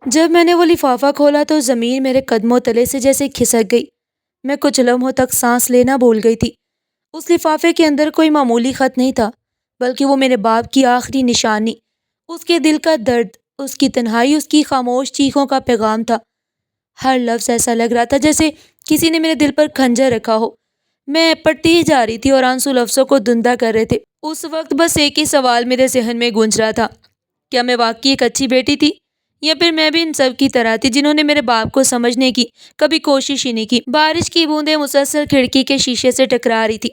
جب میں نے وہ لفافہ کھولا تو زمین میرے قدموں تلے سے جیسے کھسک گئی۔ میں کچھ لمحوں تک سانس لینا بھول گئی تھی۔ اس لفافے کے اندر کوئی معمولی خط نہیں تھا، بلکہ وہ میرے باپ کی آخری نشانی، اس کے دل کا درد، اس کی تنہائی، اس کی خاموش چیخوں کا پیغام تھا۔ ہر لفظ ایسا لگ رہا تھا جیسے کسی نے میرے دل پر کھنجر رکھا ہو۔ میں پڑھتی ہی جا رہی تھی اور آنسو لفظوں کو دھندہ کر رہے تھے۔ اس وقت بس ایک ہی سوال میرے ذہن میں گونج رہا تھا، کیا میں واقعی ایک اچھی بیٹی تھی، یا پھر میں بھی ان سب کی طرح تھی جنہوں نے میرے باپ کو سمجھنے کی کبھی کوشش ہی نہیں کی۔ بارش کی بوندیں مسلسل کھڑکی کے شیشے سے ٹکرا رہی تھی۔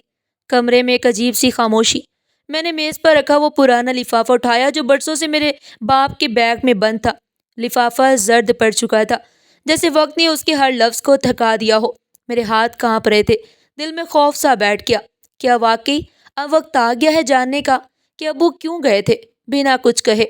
کمرے میں ایک عجیب سی خاموشی۔ میں نے میز پر رکھا وہ پرانا لفافہ اٹھایا جو برسوں سے میرے باپ کے بیگ میں بند تھا۔ لفافہ زرد پڑ چکا تھا، جیسے وقت نے اس کے ہر لفظ کو تھکا دیا ہو۔ میرے ہاتھ کانپ رہے تھے، دل میں خوف سا بیٹھ گیا۔ کیا واقعی اب وقت آ گیا ہے جاننے کا کہ ابو کیوں گئے تھے بنا کچھ کہے؟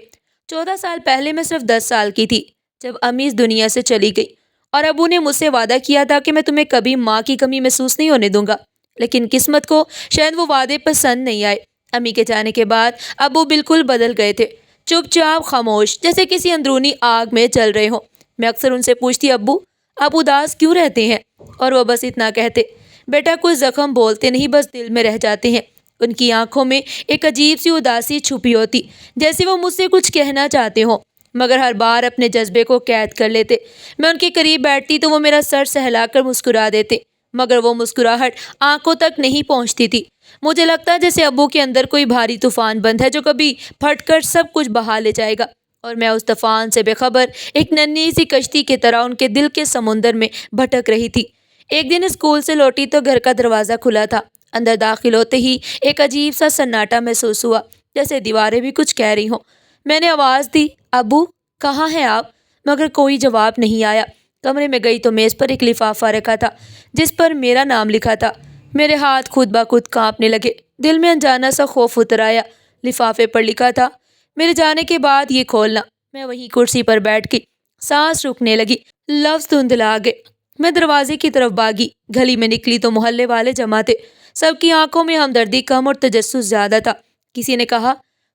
14 سال پہلے میں صرف 10 سال کی تھی جب امی اس دنیا سے چلی گئی، اور ابو نے مجھ سے وعدہ کیا تھا کہ میں تمہیں کبھی ماں کی کمی محسوس نہیں ہونے دوں گا۔ لیکن قسمت کو شاید وہ وعدے پسند نہیں آئے۔ امی کے جانے کے بعد ابو بالکل بدل گئے تھے، چپ چاپ، خاموش، جیسے کسی اندرونی آگ میں چل رہے ہوں۔ میں اکثر ان سے پوچھتی، ابو آپ اداس کیوں رہتے ہیں؟ اور وہ بس اتنا کہتے، بیٹا کچھ زخم بولتے نہیں، بس دل میں رہ جاتے ہیں۔ ان کی آنکھوں میں ایک عجیب سی اداسی چھپی ہوتی، جیسے وہ مجھ سے کچھ کہنا چاہتے ہوں، مگر ہر بار اپنے جذبے کو قید کر لیتے۔ میں ان کے قریب بیٹھتی تو وہ میرا سر سہلا کر مسکرا دیتے، مگر وہ مسکراہٹ آنکھوں تک نہیں پہنچتی تھی۔ مجھے لگتا جیسے ابو کے اندر کوئی بھاری طوفان بند ہے جو کبھی پھٹ کر سب کچھ بہا لے جائے گا، اور میں اس طوفان سے بے خبر ایک ننھی سی کشتی کی طرح ان کے دل کے سمندر میں بھٹک رہی تھی۔ ایک دن اسکول سے لوٹی تو گھر کا دروازہ کھلا تھا۔ اندر داخل ہوتے ہی ایک عجیب سا سناٹا محسوس ہوا، جیسے دیواریں بھی کچھ کہہ رہی ہوں۔ میں نے آواز دی، ابو کہاں ہیں آپ؟ مگر کوئی جواب نہیں آیا۔ کمرے میں گئی تو میز پر ایک لفافہ رکھا تھا جس پر میرا نام لکھا تھا۔ میرے ہاتھ خود بخود کانپنے لگے، دل میں انجانا سا خوف اتر آیا۔ لفافے پر لکھا تھا، میرے جانے کے بعد یہ کھولنا۔ میں وہیں کرسی پر بیٹھ گئی، سانس رکنے لگی، لفظ دھندلا گئے۔ میں دروازے کی طرف بھاگی، گلی میں نکلی تو محلے والے جمع تھے۔ سب کی آنکھوں میں ہمدردی کم اور تجسس زیادہ تھا۔ کسی نے کہا،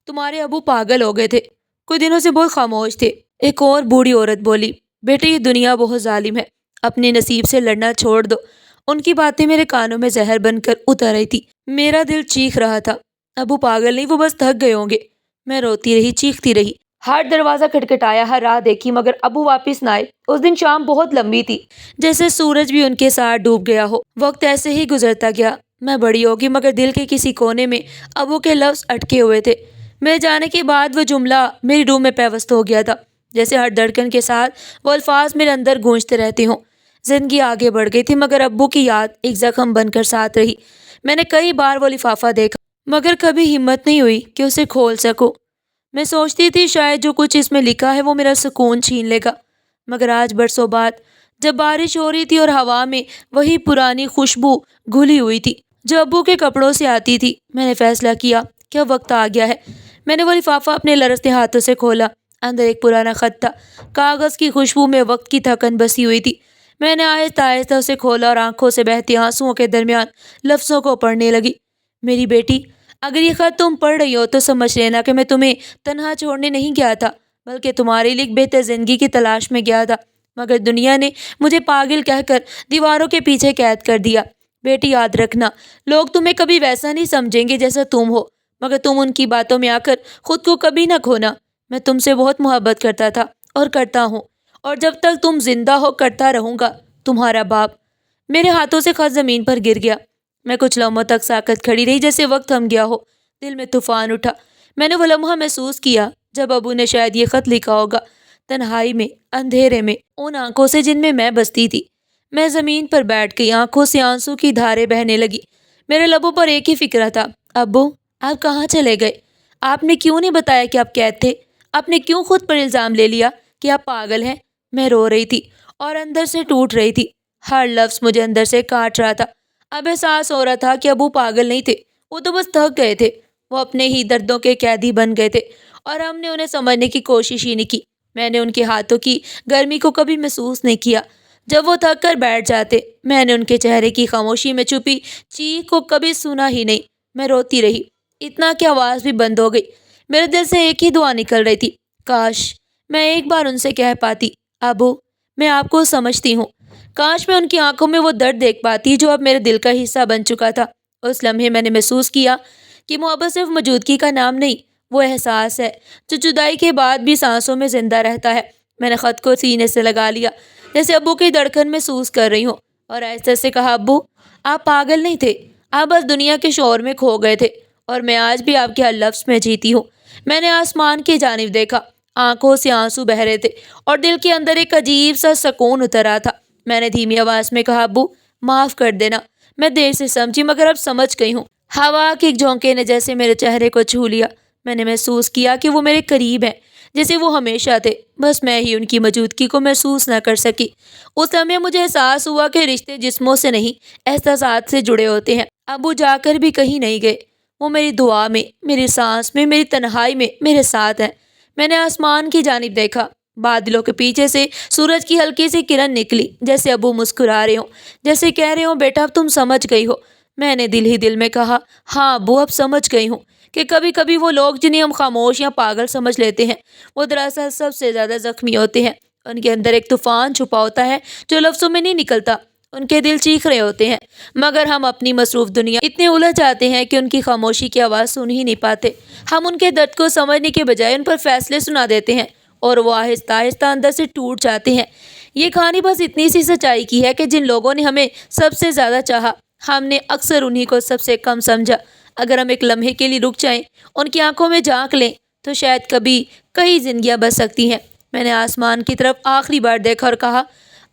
تمہارے ابو پاگل ہو گئے تھے، کچھ دنوں سے بہت خاموش تھے۔ ایک اور بوڑھی عورت بولی، بیٹے یہ دنیا بہت ظالم ہے، اپنے نصیب سے لڑنا چھوڑ دو۔ ان کی باتیں میرے کانوں میں زہر بن کر اتر رہی تھی۔ میرا دل چیخ رہا تھا، ابو پاگل نہیں، وہ بس تھک گئے ہوں گے۔ میں روتی رہی، چیختی رہی، ہر دروازہ کھٹکھٹایا، ہر راہ دیکھی، مگر ابو واپس نہ آئے۔ اس دن شام بہت لمبی تھی، جیسے سورج بھی ان کے ساتھ ڈوب گیا ہو۔ وقت ایسے ہی گزرتا گیا، میں بڑی ہوگی، مگر دل کے کسی کونے میں ابو کے لفظ اٹکے ہوئے تھے۔ میرے جانے کے بعد وہ جملہ میری روح میں پیوست ہو گیا تھا، جیسے ہر دھڑکن کے ساتھ وہ الفاظ میرے اندر گونجتے رہتے ہوں۔ زندگی آگے بڑھ گئی تھی، مگر ابو کی یاد ایک زخم بن کر ساتھ رہی۔ میں نے کئی بار وہ لفافہ دیکھا، مگر کبھی ہمت نہیں ہوئی کہ اسے کھول سکوں۔ میں سوچتی تھی شاید جو کچھ اس میں لکھا ہے وہ میرا سکون چھین لے گا، مگر آج برسوں بعد جب بارش ہو رہی تھی اور ہوا میں وہی پرانی خوشبو گھلی ہوئی تھی جو ابو کے کپڑوں سے آتی تھی، میں نے فیصلہ کیا کہ اب وقت آ گیا ہے۔ میں نے وہ لفافہ اپنے لرزتے ہاتھوں سے کھولا۔ اندر ایک پرانا خط تھا، کاغذ کی خوشبو میں وقت کی تھکن بسی ہوئی تھی۔ میں نے آہستہ آہستہ اسے کھولا اور آنکھوں سے بہتے آنسوؤں کے درمیان لفظوں کو پڑھنے لگی۔ میری بیٹی، اگر یہ خط تم پڑھ رہی ہو تو سمجھ لینا کہ میں تمہیں تنہا چھوڑنے نہیں گیا تھا، بلکہ تمہارے لیے ایک بہتر زندگی کی تلاش میں گیا تھا، مگر دنیا نے مجھے پاگل کہہ کر دیواروں کے پیچھے قید کر دیا۔ بیٹی یاد رکھنا، لوگ تمہیں کبھی ویسا نہیں سمجھیں گے جیسا تم ہو، مگر تم ان کی باتوں میں آ کر خود کو کبھی نہ کھونا۔ میں تم سے بہت محبت کرتا تھا اور کرتا ہوں، اور جب تک تم زندہ ہو کرتا رہوں گا، تمہارا باپ۔ میرے ہاتھوں سے خط زمین پر گر گیا۔ میں کچھ لمحوں تک ساکت کھڑی رہی، جیسے وقت تھم گیا ہو۔ دل میں طوفان اٹھا۔ میں نے وہ لمحہ محسوس کیا جب ابو نے شاید یہ خط لکھا ہوگا، تنہائی میں، اندھیرے میں، ان آنکھوں سے جن میں میں بستی تھی۔ میں زمین پر بیٹھ گئی، آنکھوں سے آنسو کی دھاریں بہنے لگی۔ میرے لبوں پر ایک ہی فکر تھا، ابو آپ کہاں چلے گئے؟ آپ نے کیوں نہیں بتایا کہ آپ قید تھے؟ آپ نے کیوں خود پر الزام لے لیا کہ آپ پاگل ہیں؟ میں رو رہی تھی اور اندر سے ٹوٹ رہی تھی، ہر لفظ مجھے اندر سے کاٹ رہا تھا۔ اب احساس ہو رہا تھا کہ ابو پاگل نہیں تھے، وہ تو بس تھک گئے تھے، وہ اپنے ہی دردوں کے قیدی بن گئے تھے، اور ہم نے انہیں سمجھنے کی کوشش ہی نہیں کی۔ میں نے ان کے ہاتھوں کی گرمی کو کبھی محسوس نہیں کیا جب وہ تھک کر بیٹھ جاتے، میں نے ان کے چہرے کی خاموشی میں چھپی چیخ کو کبھی سنا ہی نہیں۔ میں روتی رہی، اتنا کہ آواز بھی بند ہو گئی۔ میرے دل سے ایک ہی دعا نکل رہی تھی، کاش میں ایک بار ان سے کہہ پاتی، ابو میں آپ کو سمجھتی ہوں۔ کاش میں ان کی آنکھوں میں وہ درد دیکھ پاتی جو اب میرے دل کا حصہ بن چکا تھا۔ اس لمحے میں نے محسوس کیا کہ محبت صرف موجودگی کا نام نہیں، وہ احساس ہے جو جدائی کے بعد بھی سانسوں میں زندہ رہتا ہے۔ میں نے خط کو سینے سے لگا لیا، جیسے ابو کی دھڑکن محسوس کر رہی ہوں، اور آہستہ سے کہا، ابو آپ پاگل نہیں تھے، آپ بس دنیا کے شور میں کھو گئے تھے، اور میں آج بھی آپ کے ہر لفظ میں جیتی ہوں۔ میں نے آسمان کی جانب دیکھا، آنکھوں سے آنسو بہ رہے تھے اور دل کے اندر ایک عجیب سا سکون اترا تھا۔ میں نے دھیمی آواز میں کہا، ابو معاف کر دینا، میں دیر سے سمجھی مگر اب سمجھ گئی ہوں۔ ہوا کے ایک جھونکے نے جیسے میرے چہرے کو چھو لیا۔ میں نے محسوس کیا کہ وہ میرے قریب ہیں، جیسے وہ ہمیشہ تھے، بس میں ہی ان کی موجودگی کو محسوس نہ کر سکی۔ اس لمحے مجھے احساس ہوا کہ رشتے جسموں سے نہیں، احساسات سے جڑے ہوتے ہیں۔ ابو جا کر بھی کہیں نہیں گئے، وہ میری دعا میں، میری سانس میں، میری تنہائی میں میرے ساتھ ہیں۔ میں نے آسمان کی جانب دیکھا، بادلوں کے پیچھے سے سورج کی ہلکی سی کرن نکلی، جیسے ابو مسکرا رہے ہوں، جیسے کہہ رہے ہوں، بیٹا اب تم سمجھ گئی ہو۔ میں نے دل ہی دل میں کہا، ہاں ابو اب سمجھ گئی ہوں کہ کبھی کبھی وہ لوگ جنہیں ہم خاموش یا پاگل سمجھ لیتے ہیں، وہ دراصل سب سے زیادہ زخمی ہوتے ہیں۔ ان کے اندر ایک طوفان چھپا ہوتا ہے جو لفظوں میں نہیں نکلتا، ان کے دل چیخ رہے ہوتے ہیں، مگر ہم اپنی مصروف دنیا اتنے الجھ جاتے ہیں کہ ان کی خاموشی کی آواز سن ہی نہیں پاتے۔ ہم ان کے درد کو سمجھنے کے بجائے ان پر فیصلے سنا دیتے ہیں، اور وہ آہستہ آہستہ اندر سے ٹوٹ جاتے ہیں۔ یہ کہانی بس اتنی سی سچائی کی ہے کہ جن لوگوں نے ہمیں سب سے زیادہ چاہا، ہم نے اکثر انہی کو سب سے کم سمجھا۔ اگر ہم ایک لمحے کے لیے رک جائیں، ان کی آنکھوں میں جھانک لیں، تو شاید کبھی کئی زندگیاں بچ سکتی ہیں۔ میں نے آسمان کی طرف آخری بار دیکھا اور کہا،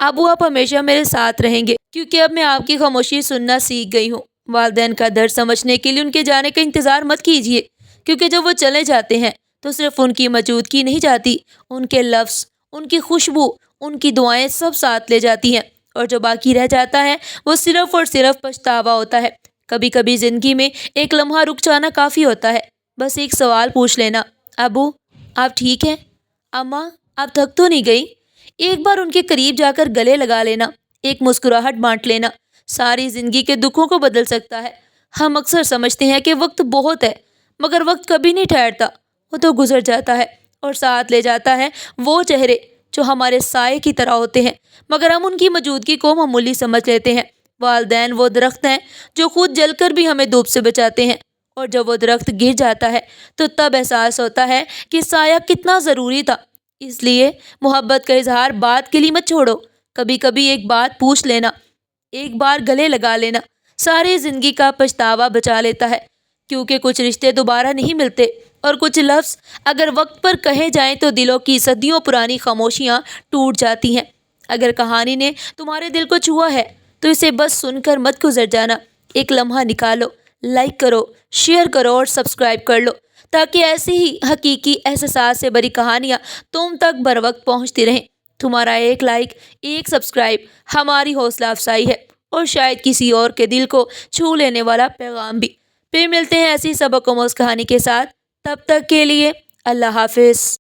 ابو آپ ہمیشہ میرے ساتھ رہیں گے، کیونکہ اب میں آپ کی خاموشی سننا سیکھ گئی ہوں۔ والدین کا درد سمجھنے کے لیے ان کے جانے کا انتظار مت کیجیے، کیونکہ جب وہ چلے جاتے ہیں تو صرف ان کی موجودگی نہیں جاتی، ان کے لفظ، ان کی خوشبو، ان کی دعائیں سب ساتھ لے جاتی ہیں، اور جو باقی رہ جاتا ہے وہ صرف اور صرف پچھتاوا ہوتا ہے۔ کبھی کبھی زندگی میں ایک لمحہ رک جانا کافی ہوتا ہے، بس ایک سوال پوچھ لینا، ابو آپ ٹھیک ہیں؟ اماں آپ تھک تو نہیں گئی؟ ایک بار ان کے قریب جا کر گلے لگا لینا، ایک مسکراہٹ بانٹ لینا، ساری زندگی کے دکھوں کو بدل سکتا ہے۔ ہم اکثر سمجھتے ہیں کہ وقت بہت ہے، مگر وقت کبھی نہیں ٹھہرتا، وہ تو گزر جاتا ہے، اور ساتھ لے جاتا ہے وہ چہرے جو ہمارے سائے کی طرح ہوتے ہیں، مگر ہم ان کی موجودگی کو معمولی سمجھ لیتے ہیں۔ والدین وہ درخت ہیں جو خود جل کر بھی ہمیں دھوپ سے بچاتے ہیں، اور جب وہ درخت گر جاتا ہے تو تب احساس ہوتا ہے کہ سایہ کتنا ضروری تھا۔ اس لیے محبت کا اظہار بات کے لیے مت چھوڑو، کبھی کبھی ایک بات پوچھ لینا، ایک بار گلے لگا لینا، ساری زندگی کا پچھتاوا بچا لیتا ہے، کیونکہ کچھ رشتے دوبارہ نہیں ملتے، اور کچھ لفظ اگر وقت پر کہے جائیں تو دلوں کی صدیوں پرانی خاموشیاں ٹوٹ جاتی ہیں۔ اگر کہانی نے تمہارے دل کو چھوا ہے تو اسے بس سن کر مت گزر جانا، ایک لمحہ نکالو، لائک کرو، شیئر کرو اور سبسکرائب کر لو، تاکہ ایسی ہی حقیقی احساسات سے بری کہانیاں تم تک بر وقت پہنچتی رہیں۔ تمہارا ایک لائک، ایک سبسکرائب ہماری حوصلہ افزائی ہے، اور شاید کسی اور کے دل کو چھو لینے والا پیغام بھی۔ پھر ملتے ہیں ایسی سبق آموز کہانی کے ساتھ، تب تک کے لیے اللہ حافظ۔